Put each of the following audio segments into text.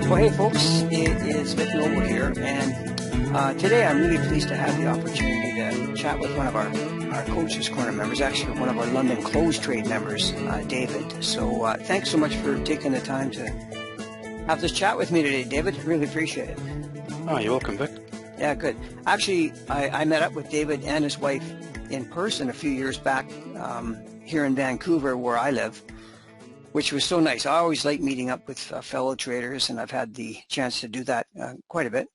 Well, hey folks, it is Vic Noble here, and today I'm really pleased to have the opportunity to chat with one of our Coach's Corner members, actually one of our London Close Trade members, David. So thanks so much for taking the time to have this chat with me today, David. Really appreciate it. Oh, you're welcome, Vic. Yeah, good. Actually, I met up with David and his wife in person a few years back here in Vancouver, where I live, which was so nice. I always like meeting up with fellow traders, and I've had the chance to do that quite a bit.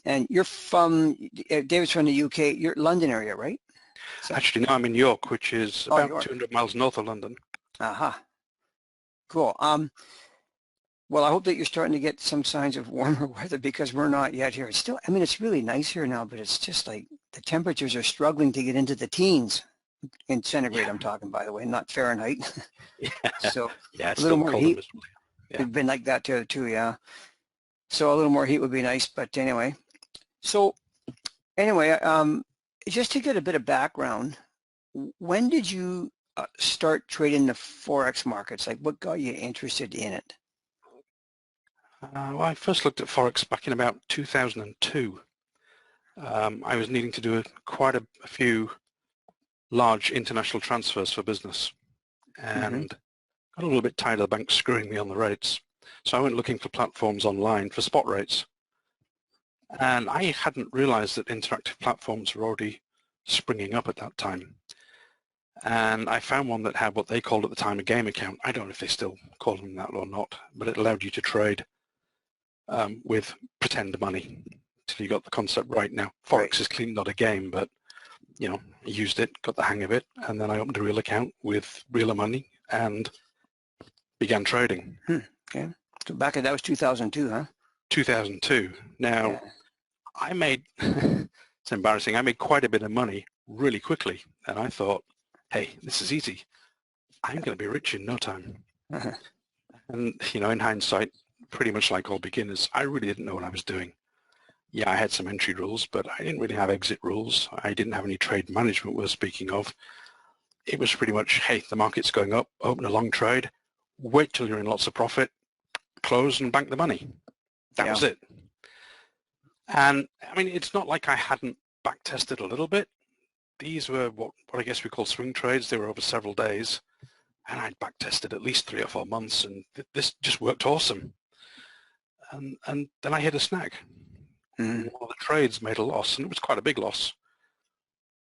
And you're from, David's from the UK, you're London area, right? So, actually, no, I'm in York, which is about York. 200 miles north of London. Aha. Cool. Well, I hope that you're starting to get some signs of warmer weather, because we're not yet here. It's still, I mean, it's really nice here now, but it's just like the temperatures are struggling to get into the teens. In centigrade, yeah. I'm talking, by the way, not Fahrenheit. Yeah. So yeah, a little more heat. Yeah. It's been like that too, yeah. So a little more heat would be nice, but anyway. So anyway, just to get a bit of background, when did you start trading the Forex markets? Like, what got you interested in it? Well, I first looked at Forex back in about 2002. I was needing to do quite a few large international transfers for business, and got a little bit tired of the bank screwing me on the rates. So I went looking for platforms online for spot rates. And I hadn't realized that interactive platforms were already springing up at that time. And I found one that had what they called at the time a game account. I don't know if they still call them that or not, but it allowed you to trade with pretend money until you got the concept right. Now, Forex is clearly not a game, but you know, I used it, got the hang of it, and then I opened a real account with real money and began trading. Okay. So that was 2002, huh? 2002. Now, yeah. I made, it's embarrassing, I made quite a bit of money really quickly, and I thought, hey, this is easy. I'm going to be rich in no time. And, you know, in hindsight, pretty much like all beginners, I really didn't know what I was doing. Yeah, I had some entry rules, but I didn't really have exit rules. I didn't have any trade management worth speaking of. It was pretty much, hey, the market's going up, open a long trade, wait till you're in lots of profit, close and bank the money. That was it. And I mean, it's not like I hadn't back tested a little bit. These were what I guess we call swing trades. They were over several days, and I'd back tested at least 3 or 4 months, and this just worked awesome. And then I hit a snag. One of the trades made a loss, and it was quite a big loss.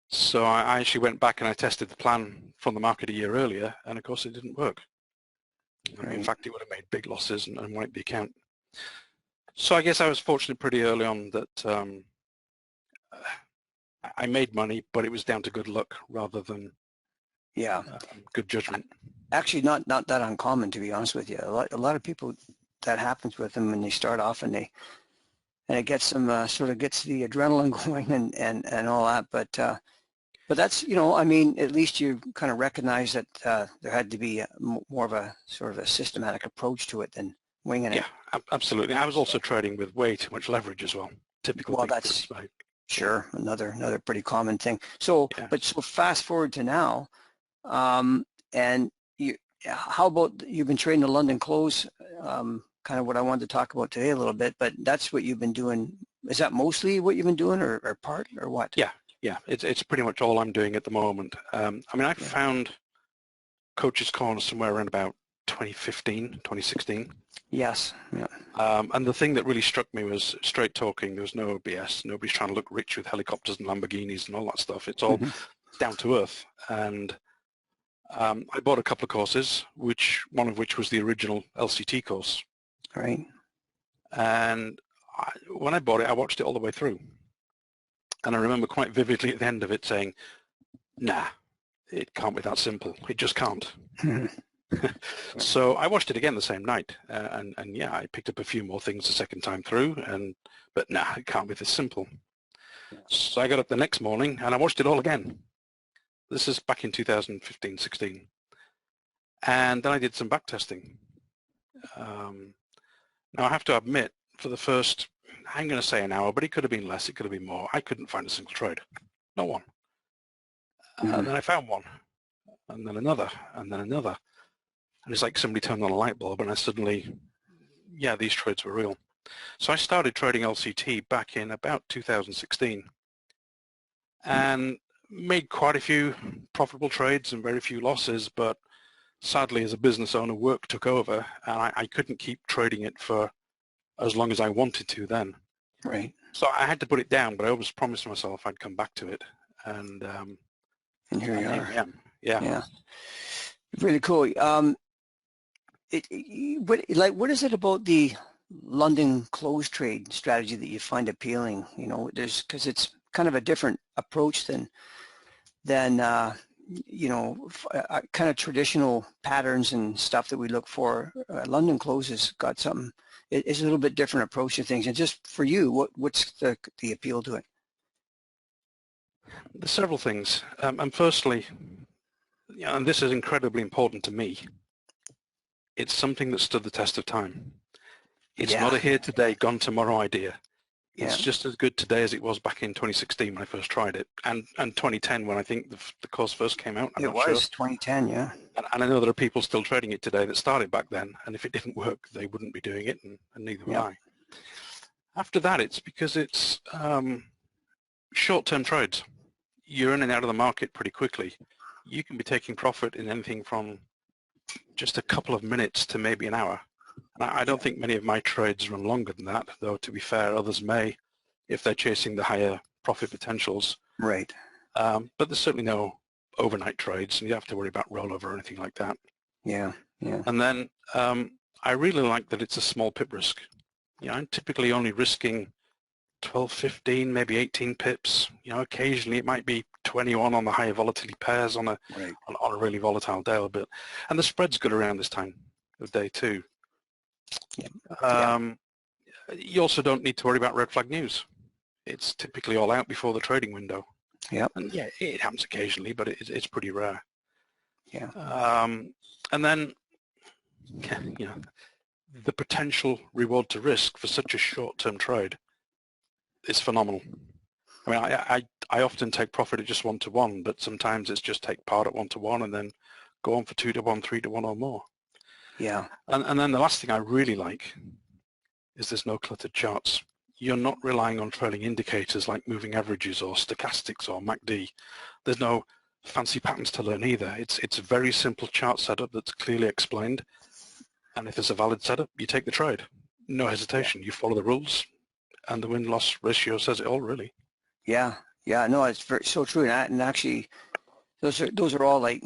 So I actually went back and I tested the plan from the market a year earlier, and of course it didn't work. In fact, it would have made big losses and wiped the account. So I guess I was fortunate pretty early on that I made money, but it was down to good luck rather than good judgment. Actually, not that uncommon, to be honest with you. A lot of people, that happens with them when they start off, and it gets them sort of gets the adrenaline going and all that. But that's, you know, I mean, at least you kind of recognize that there had to be more of a sort of a systematic approach to it than winging it. Yeah, absolutely. I was also trading with way too much leverage as well. Typical. Well, that's sure another pretty common thing. So, but so fast forward to now, and how about you've been trading the London Close? Kind of what I wanted to talk about today a little bit, but that's what you've been doing. Is that mostly what you've been doing, or part, or what? Yeah, it's pretty much all I'm doing at the moment. I mean, I found Coach's Corner somewhere around about 2015, 2016. Yes. Yeah. And the thing that really struck me was straight talking. There was no BS. Nobody's trying to look rich with helicopters and Lamborghinis and all that stuff. It's all down to earth. And I bought a couple of courses, one of which was the original LCT course. Right. And when I bought it, I watched it all the way through. And I remember quite vividly at the end of it saying, nah, it can't be that simple. It just can't. So I watched it again the same night. And yeah, I picked up a few more things the second time through. But nah, it can't be this simple. So I got up the next morning and I watched it all again. This is back in 2015, 16. And then I did some back testing. Now I have to admit, for the first, I'm going to say an hour, but it could have been less, it could have been more. I couldn't find a single trade, not one. And then I found one, and then another, and then another. And it's like somebody turned on a light bulb, and I suddenly yeah, these trades were real. So I started trading LCT back in about 2016 and made quite a few profitable trades and very few losses, but sadly as a business owner, work took over and I couldn't keep trading it for as long as I wanted to then. Right. So I had to put it down, but I always promised myself I'd come back to it. And here you are. I am. Yeah. Yeah. Really cool. What is it about the London close trade strategy that you find appealing? You know, because it's kind of a different approach than you know, kind of traditional patterns and stuff that we look for. London close has got something. It's a little bit different approach to things. And just for you, what's the appeal to it? There's several things. And firstly, and this is incredibly important to me, it's something that stood the test of time. It's not a here today, gone tomorrow idea. It's just as good today as it was back in 2016 when I first tried it, and 2010 when I think the course first came out. I'm not sure. 2010, yeah. And I know there are people still trading it today that started back then, and if it didn't work, they wouldn't be doing it, and neither would I. After that, it's because it's short-term trades. You're in and out of the market pretty quickly. You can be taking profit in anything from just a couple of minutes to maybe an hour. And I don't think many of my trades run longer than that, though to be fair, others may if they're chasing the higher profit potentials. Right. But there's certainly no overnight trades, and you don't have to worry about rollover or anything like that. Yeah, yeah. And then I really like that it's a small pip risk. You know, I'm typically only risking 12, 15, maybe 18 pips. You know, occasionally it might be 21 on the higher volatility pairs on a really volatile day, and the spread's good around this time of day too. You also don't need to worry about red flag news. It's typically all out before the trading window. And yeah, it happens occasionally, but it's pretty rare. And then, you know, the potential reward to risk for such a short-term trade is phenomenal. I mean, I often take profit at just 1-to-1, but sometimes it's just take part at 1-to-1 and then go on for 2-to-1, 3-to-1 or more. And then the last thing I really like is there's no cluttered charts. You're not relying on trailing indicators like moving averages or stochastics or MACD. There's no fancy patterns to learn either. It's a very simple chart setup that's clearly explained. And if it's a valid setup, you take the trade. No hesitation. You follow the rules, and the win-loss ratio says it all, really. No, it's so true. And actually, those are all like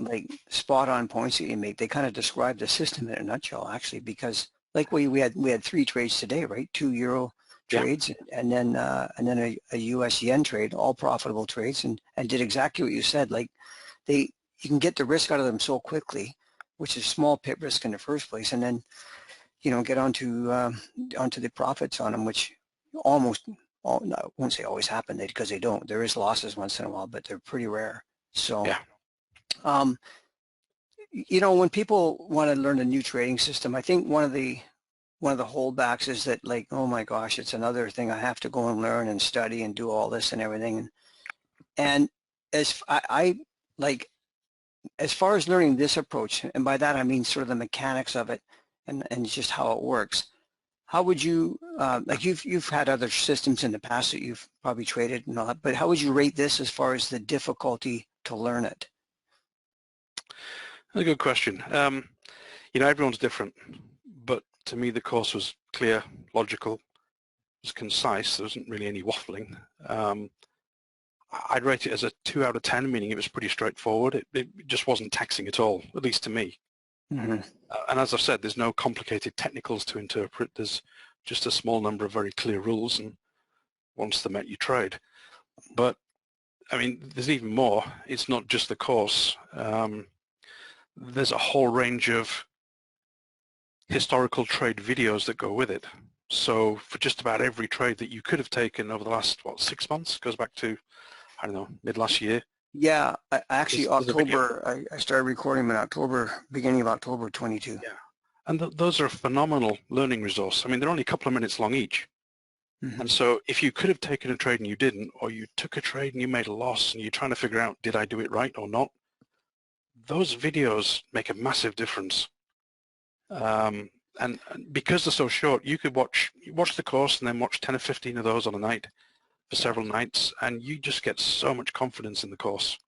spot-on points that you make. They kind of describe the system in a nutshell, actually, because like we had 3 trades today, right? 2 euro trades, and then a US yen trade, all profitable trades, and did exactly what you said. Like you can get the risk out of them so quickly, which is small pit risk in the first place, and then get onto the profits on them, which almost I won't say always happen, because they don't. There is losses once in a while, but they're pretty rare. So when people want to learn a new trading system, I think one of the holdbacks is that, like, oh my gosh, it's another thing I have to go and learn and study and do all this and everything. And as as far as learning this approach, and by that I mean sort of the mechanics of it and just how it works, how would you, like you've had other systems in the past that you've probably traded and all that, but how would you rate this as far as the difficulty to learn it? That's a good question. Everyone's different, but to me the course was clear, logical, it was concise. There wasn't really any waffling. I'd rate it as a 2 out of 10, meaning it was pretty straightforward. It just wasn't taxing at all, at least to me. And as I've said, there's no complicated technicals to interpret. There's just a small number of very clear rules, and once they're met, you trade. But I mean, there's even more. It's not just the course. There's a whole range of historical trade videos that go with it. So for just about every trade that you could have taken over the last, 6 months, goes back to, I don't know, mid last year. Yeah, actually October, I started recording in October, beginning of October 22. Yeah, and those are a phenomenal learning resource. I mean, they're only a couple of minutes long each. And so if you could have taken a trade and you didn't, or you took a trade and you made a loss and you're trying to figure out, did I do it right or not? Those videos make a massive difference. And And because they're so short, you could watch the course and then watch 10 or 15 of those on a night for several nights, and you just get so much confidence in the course.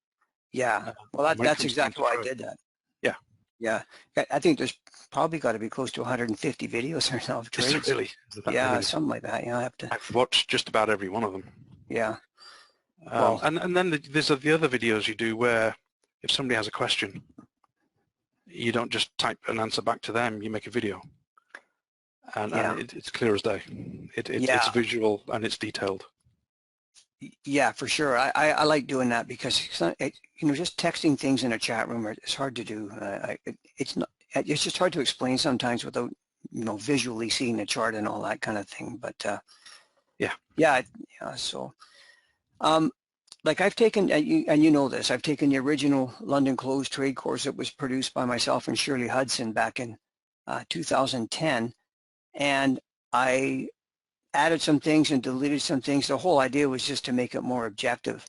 Yeah. Well, when it that's comes time exactly to why I trade. did that. Yeah. Yeah. I think there's probably got to be close to 150 videos or so of Is trades. it really? Is it that Yeah, many? something like that. I have to. I've watched just about every one of them. Yeah. Well, and then there's the other videos you do where if somebody has a question, you don't just type an answer back to them, you make a video. And it's clear as day. It's visual and it's detailed. Yeah, for sure. I like doing that because just texting things in a chat room it's hard to do. It's just hard to explain sometimes without visually seeing the chart and all that kind of thing. But yeah. So like I've taken and you know this, I've taken the original London Close trade course that was produced by myself and Shirley Hudson back in 2010, and I added some things and deleted some things. The whole idea was just to make it more objective.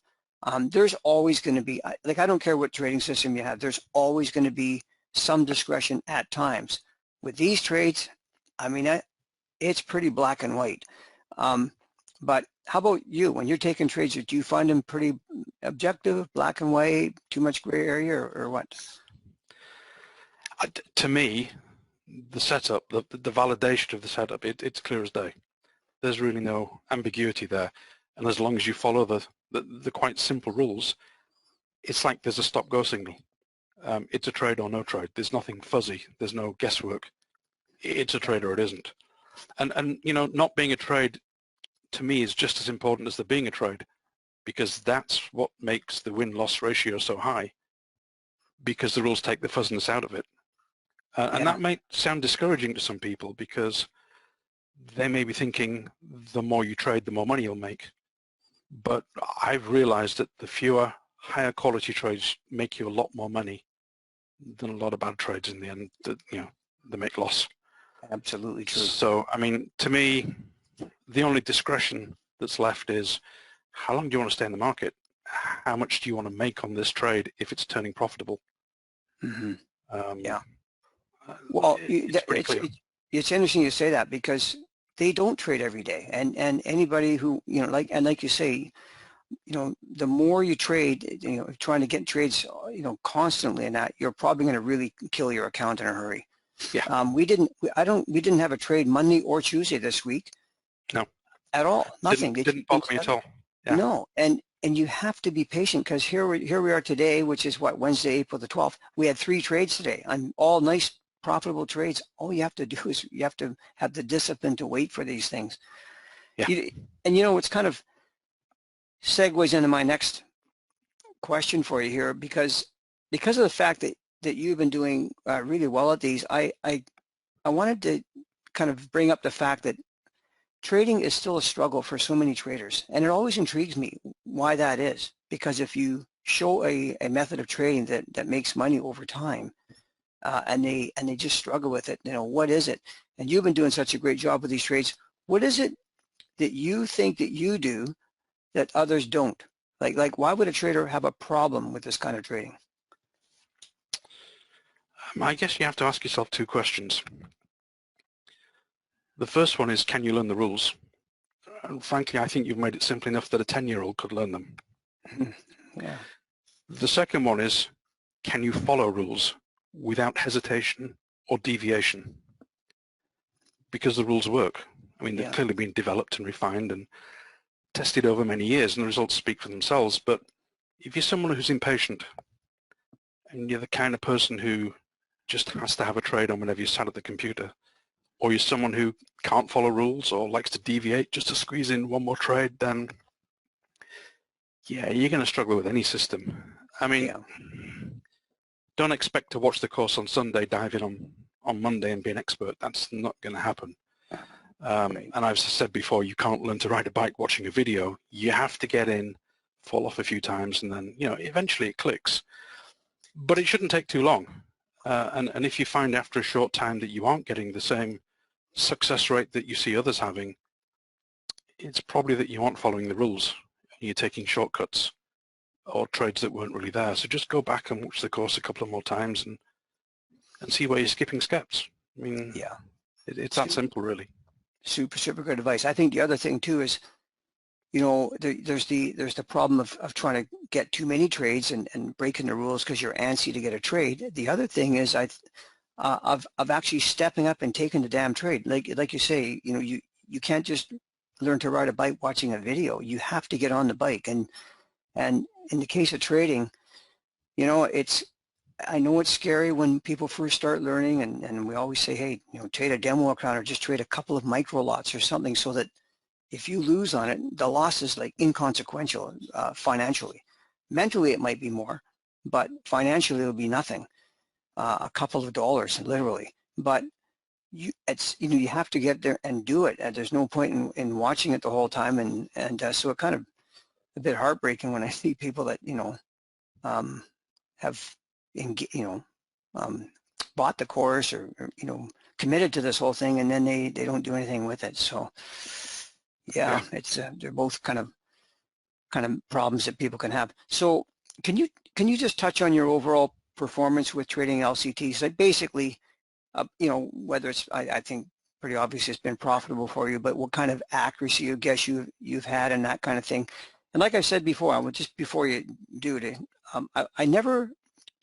There's always going to be, like, I don't care what trading system you have, there's always going to be some discretion at times. With these trades, I mean, it's pretty black and white. But how about you? When you're taking trades, do you find them pretty objective, black and white, too much gray area, or what? To me, the setup, the validation of the setup, it's clear as day. There's really no ambiguity there, and as long as you follow the quite simple rules, it's like there's a stop-go signal. It's a trade or no trade. There's nothing fuzzy. There's no guesswork. It's a trade or it isn't. And not being a trade to me is just as important as there being a trade, because that's what makes the win-loss ratio so high, because the rules take the fuzziness out of it. And that might sound discouraging to some people because they may be thinking the more you trade, the more money you'll make. But I've realized that the fewer higher quality trades make you a lot more money than a lot of bad trades in the end that, they make loss. Absolutely true. So, I mean, to me, the only discretion that's left is how long do you want to stay in the market? How much do you want to make on this trade if it's turning profitable? Mm-hmm. Yeah. Well, it's interesting you say that because they don't trade every day, and anybody who like you say, the more you trade, trying to get trades, constantly, and that you're probably going to really kill your account in a hurry. Yeah. We didn't have a trade Monday or Tuesday this week. No. At all. Nothing. Didn't bother me at all. Yeah. No, and you have to be patient because here we are today, which is what, Wednesday, April the 12th. We had 3 trades today, and all nice, profitable trades. All you have to do is you have to have the discipline to wait for these things. Yeah. And it's kind of segues into my next question for you here, because of the fact that you've been doing really well at these, I wanted to kind of bring up the fact that trading is still a struggle for so many traders, and it always intrigues me why that is. Because if you show a method of trading that makes money over time, and they just struggle with it, what is it? And you've been doing such a great job with these trades. What is it that you think that you do that others don't? Like why would a trader have a problem with this kind of trading? I guess you have to ask yourself 2 questions. The first one is, can you learn the rules? And frankly, I think you've made it simple enough that a 10-year-old could learn them. Yeah. The second one is, can you follow rules without hesitation or deviation? Because the rules work. I mean, they've clearly been developed and refined and tested over many years, and the results speak for themselves. But if you're someone who's impatient and you're the kind of person who just has to have a trade on whenever you sat at the computer, or you're someone who can't follow rules or likes to deviate just to squeeze in one more trade, then yeah, you're going to struggle with any system. I mean, don't expect to watch the course on Sunday, dive in on Monday and be an expert. That's not going to happen. And I've said before, you can't learn to ride a bike watching a video. You have to get in, fall off a few times, and then, eventually it clicks. But it shouldn't take too long. And if you find after a short time that you aren't getting the same success rate that you see others having, it's probably that you aren't following the rules. You're taking shortcuts or trades that weren't really there. So just go back and watch the course a couple of more times and see where you're skipping steps. I mean, It's that simple, really. Super good advice. I think the other thing too is, there's the problem of trying to get too many trades and breaking the rules because you're antsy to get a trade. The other thing is of actually stepping up and taking the damn trade. Like you say, you can't just learn to ride a bike watching a video. You have to get on the bike. And in the case of trading, I know it's scary when people first start learning, and we always say, hey, trade a demo account or just trade a couple of micro lots or something, so that if you lose on it, the loss is like inconsequential financially. Mentally, it might be more, but financially, it'll be nothing. A couple of dollars, literally. But you have to get there and do it. And there's no point in watching it the whole time. And so it kind of a bit heartbreaking when I see people that have bought the course or committed to this whole thing, and then they don't do anything with it. So yeah. It's they're both kind of problems that people can have. So can you just touch on your overall performance with trading LCTs? Like basically, whether it's, I think pretty obvious it's been profitable for you, but what kind of accuracy you guess you've had and that kind of thing. And like I said before, just before you do it, I never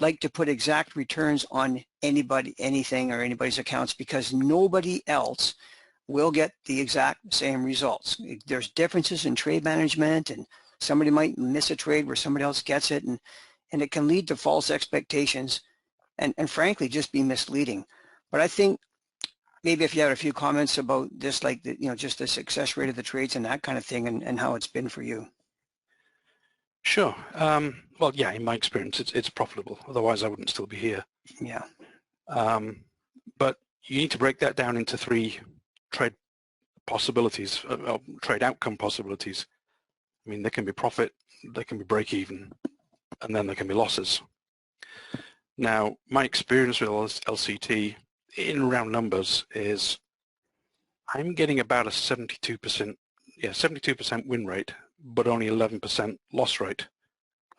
like to put exact returns on anything or anybody's accounts, because nobody else will get the exact same results. There's differences in trade management, and somebody might miss a trade where somebody else gets it, and it can lead to false expectations and frankly just be misleading. But I think maybe if you had a few comments about this, like just the success rate of the trades and that kind of thing, and how it's been for you. Sure. Well, yeah, in my experience, it's profitable. Otherwise, I wouldn't still be here. Yeah. But you need to break that down into three trade possibilities, trade outcome possibilities. I mean, there can be profit, there can be break even, and then there can be losses. Now, my experience with LCT in round numbers is I'm getting about a 72% win rate, but only 11% loss rate,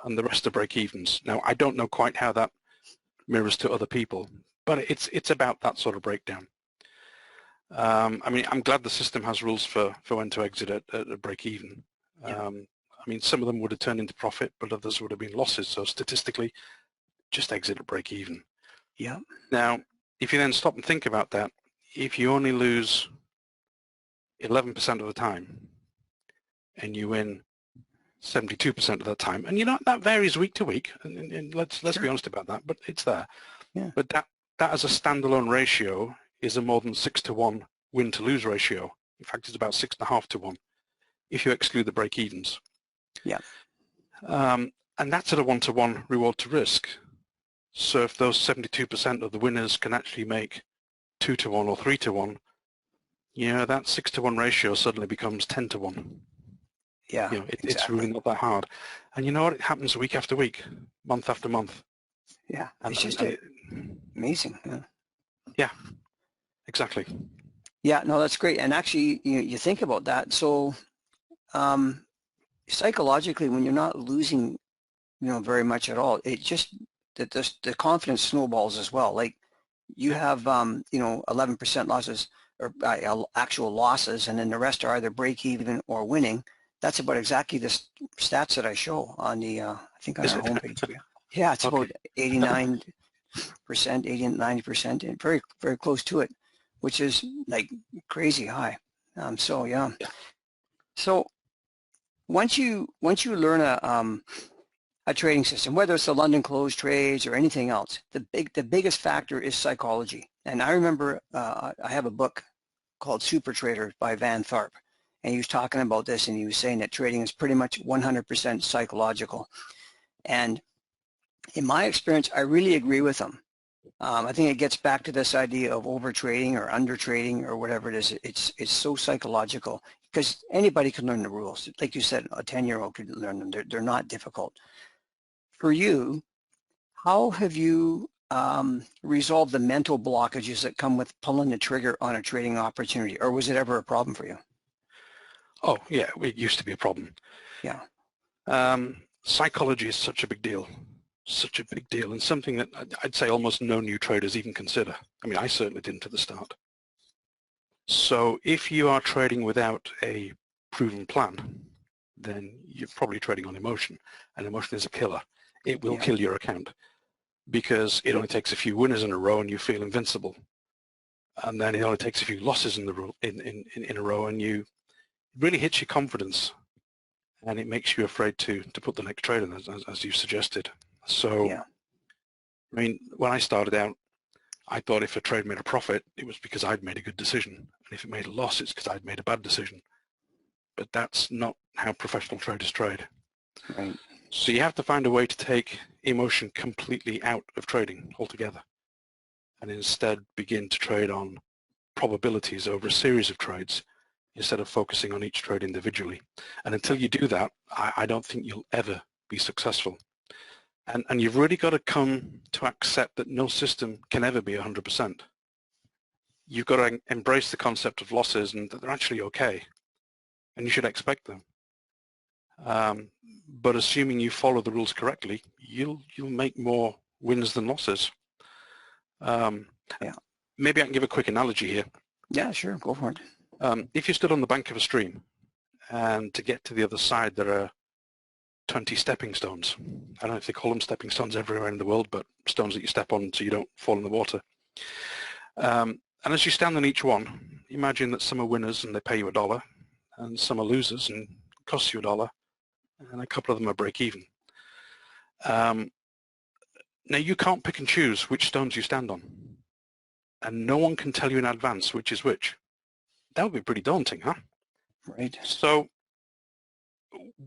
and the rest are break evens. Now, I don't know quite how that mirrors to other people, but it's about that sort of breakdown. I mean, I'm glad the system has rules for when to exit at a break even. Yeah. I mean, some of them would have turned into profit, but others would have been losses. So statistically, just exit at break even. Yeah. Now, if you then stop and think about that, if you only lose 11% of the time and you win 72% of the time, and that varies week to week, and let's be honest about that, but it's there. Yeah. But that as a standalone ratio is a more than 6-to-1 win to lose ratio. In fact, it's about 6.5-to-1 if you exclude the break evens. Yeah. And that's at a 1-to-1 reward to risk. So if those 72% of the winners can actually make 2-to-1 or 3-to-1, that 6-to-1 ratio suddenly becomes 10-to-1. Yeah, exactly. It's really not that hard. And you know what? It happens week after week, month after month. Yeah, it's just amazing. Yeah. Yeah, exactly. Yeah, no, that's great. And actually, you think about that. So psychologically, when you're not losing, very much at all, it just, the confidence snowballs as well. Like you have, 11% losses or actual losses, and then the rest are either break even or winning. That's about exactly the stats that I show on the, I think on our homepage. Yeah, it's about 89%, 80 and 90%, and very, very close to it, which is like crazy high. So yeah. So once you learn a trading system, whether it's the London Close trades or anything else, the biggest factor is psychology. And I remember I have a book called Super Trader by Van Tharp, and he was talking about this, and he was saying that trading is pretty much 100% psychological. And in my experience, I really agree with him. I think it gets back to this idea of over trading or under trading or whatever it is. It's so psychological, because anybody can learn the rules. Like you said, a 10-year-old could learn them. They're not difficult. For you, how have you resolved the mental blockages that come with pulling the trigger on a trading opportunity, or was it ever a problem for you? Oh yeah, it used to be a problem. Yeah. Psychology is such a big deal, and something that I'd say almost no new traders even consider. I mean, I certainly didn't at the start. So if you are trading without a proven plan, then you're probably trading on emotion, and emotion is a killer. It will kill your account because it only takes a few winners in a row and you feel invincible. And then it only takes a few losses in a row and you really hits your confidence, and it makes you afraid to put the next trade in, as you suggested. So, I mean, when I started out, I thought if a trade made a profit, it was because I'd made a good decision. And if it made a loss, it's because I'd made a bad decision. But that's not how professional traders trade. Right. So you have to find a way to take emotion completely out of trading altogether and instead begin to trade on probabilities over a series of trades instead of focusing on each trade individually. And until you do that, I don't think you'll ever be successful. And you've really got to come to accept that no system can ever be 100%. You've got to embrace the concept of losses and that they're actually okay, and you should expect them. But assuming you follow the rules correctly, you'll make more wins than losses. Maybe I can give a quick analogy here. Yeah, sure, go for it. If you stood on the bank of a stream, and to get to the other side there are 20 stepping stones. I don't know if they call them stepping stones everywhere in the world, but stones that you step on so you don't fall in the water. And as you stand on each one, imagine that some are winners and they pay you $1, and some are losers and it costs you $1, and a couple of them are break even. Now you can't pick and choose which stones you stand on, and no one can tell you in advance which is which. That would be pretty daunting, huh? Right. So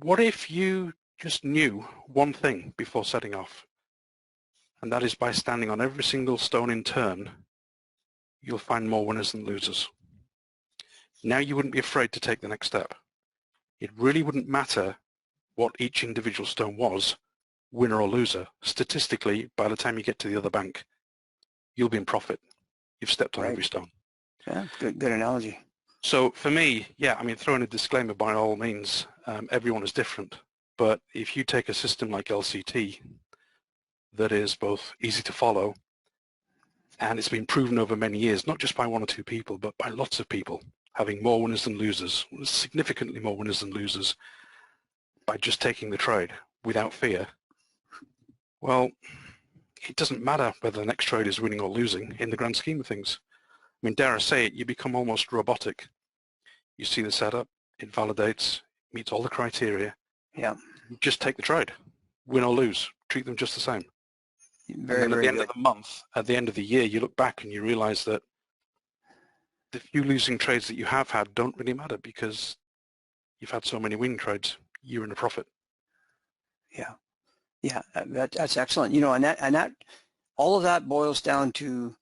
what if you just knew one thing before setting off, and that is by standing on every single stone in turn, you'll find more winners than losers. Now you wouldn't be afraid to take the next step. It really wouldn't matter what each individual stone was, winner or loser. Statistically, by the time you get to the other bank, you'll be in profit. You've stepped on every stone. Yeah, good analogy. So for me, yeah, I mean, throwing a disclaimer by all means, everyone is different. But if you take a system like LCT that is both easy to follow and it's been proven over many years, not just by one or two people, but by lots of people, having more winners than losers, significantly more winners than losers, by just taking the trade without fear, well, it doesn't matter whether the next trade is winning or losing in the grand scheme of things. I mean, dare I say it, you become almost robotic. You see the setup, it validates, meets all the criteria. Yeah. Just take the trade, win or lose, treat them just the same. Very, and then at very the end good. of the month, at the end of the year, you look back and you realize that the few losing trades that you have had don't really matter because you've had so many winning trades, you're in a profit. Yeah. Yeah, that's excellent. You know, and that all of that boils down to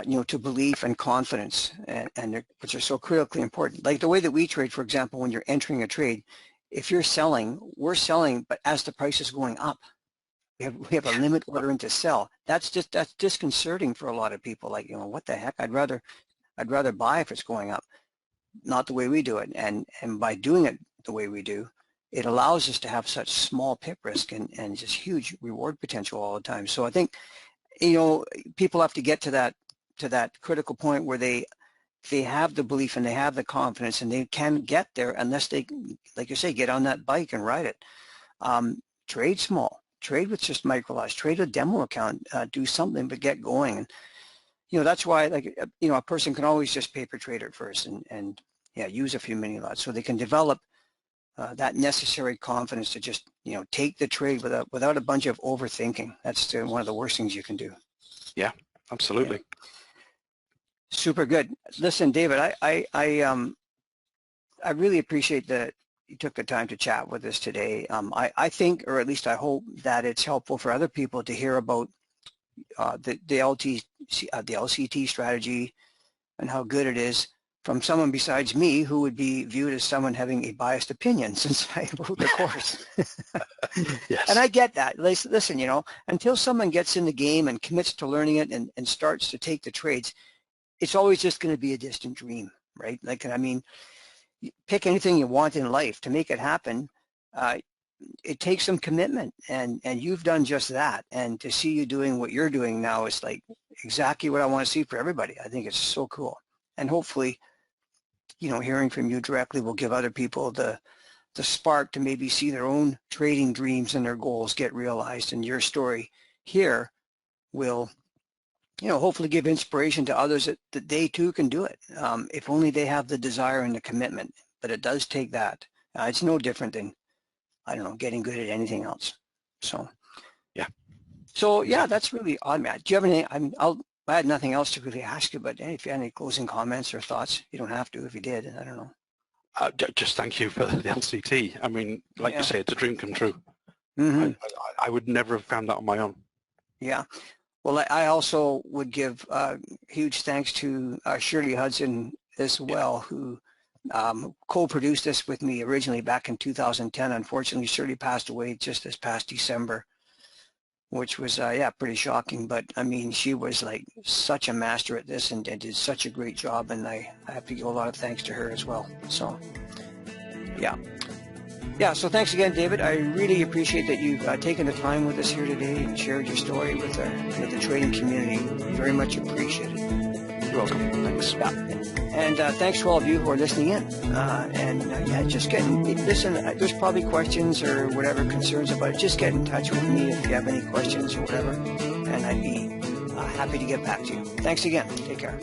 you know, to belief and confidence, and which are so critically important. Like the way that we trade, for example, when you're entering a trade, if you're selling, we're selling, but as the price is going up, we have a limit ordering to sell. That's disconcerting for a lot of people. Like, you know, what the heck? I'd rather buy if it's going up. Not the way we do it, and by doing it the way we do, it allows us to have such small pip risk and just huge reward potential all the time. So I think, you know, people have to get to that critical point where they have the belief and they have the confidence, and they can get there unless they, like you say, get on that bike and ride it. Trade small, trade with just micro lots, trade a demo account, do something, but get going. And, you know, that's why, like, you know, a person can always just paper trade at first and yeah, use a few mini lots so they can develop that necessary confidence to just, you know, take the trade without a bunch of overthinking. That's one of the worst things you can do. Yeah, absolutely. Yeah. Super good. Listen, David, I really appreciate that you took the time to chat with us today. I think, or at least I hope, that it's helpful for other people to hear about the LCT strategy and how good it is from someone besides me, who would be viewed as someone having a biased opinion since I wrote the course. Yes. And I get that. Listen, you know, until someone gets in the game and commits to learning it and starts to take the trades, it's always just going to be a distant dream, right? Like, I mean, pick anything you want in life. To make it happen, it takes some commitment, and you've done just that. And to see you doing what you're doing now is like exactly what I want to see for everybody. I think it's so cool. And hopefully, hearing from you directly will give other people the spark to maybe see their own trading dreams and their goals get realized. And your story here will, hopefully give inspiration to others that they too can do it, if only they have the desire and the commitment. But it does take that. It's no different than, I don't know, getting good at anything else. So, yeah. So yeah, that's really odd, Matt. Do you have any? I had nothing else to really ask you, but if you had any closing comments or thoughts, you don't have to. If you did, I don't know. Just thank you for the LCT. I mean, like you say, it's a dream come true. Mm-hmm. I would never have found that on my own. Yeah. Well, I also would give huge thanks to Shirley Hudson as well, who co-produced this with me originally back in 2010. Unfortunately, Shirley passed away just this past December, which was, pretty shocking. But I mean, she was like such a master at this and did such a great job. And I have to give a lot of thanks to her as well. So, yeah. Yeah, so thanks again, David. I really appreciate that you've taken the time with us here today and shared your story with the trading community. Very much appreciated. You're welcome. Thanks. Yeah. And thanks to all of you who are listening in. Just listen, there's probably questions or whatever concerns about it. Just get in touch with me if you have any questions or whatever, and I'd be happy to get back to you. Thanks again. Take care.